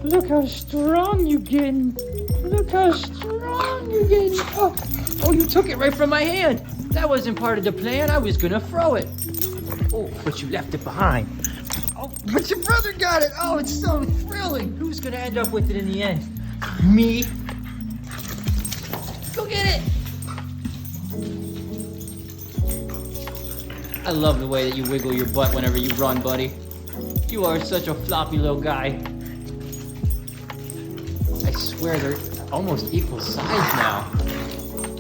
Look how strong you getting. Look how strong you getting. Oh, you took it right from my hand. That wasn't part of the plan. I was gonna throw it. Oh, but you left it behind. Oh, but your brother got it. Oh, it's so thrilling. Who's gonna end up with it in the end? Me? Go get it. I love the way that you wiggle your butt whenever you run, buddy. You are such a floppy little guy. I swear they're almost equal size now.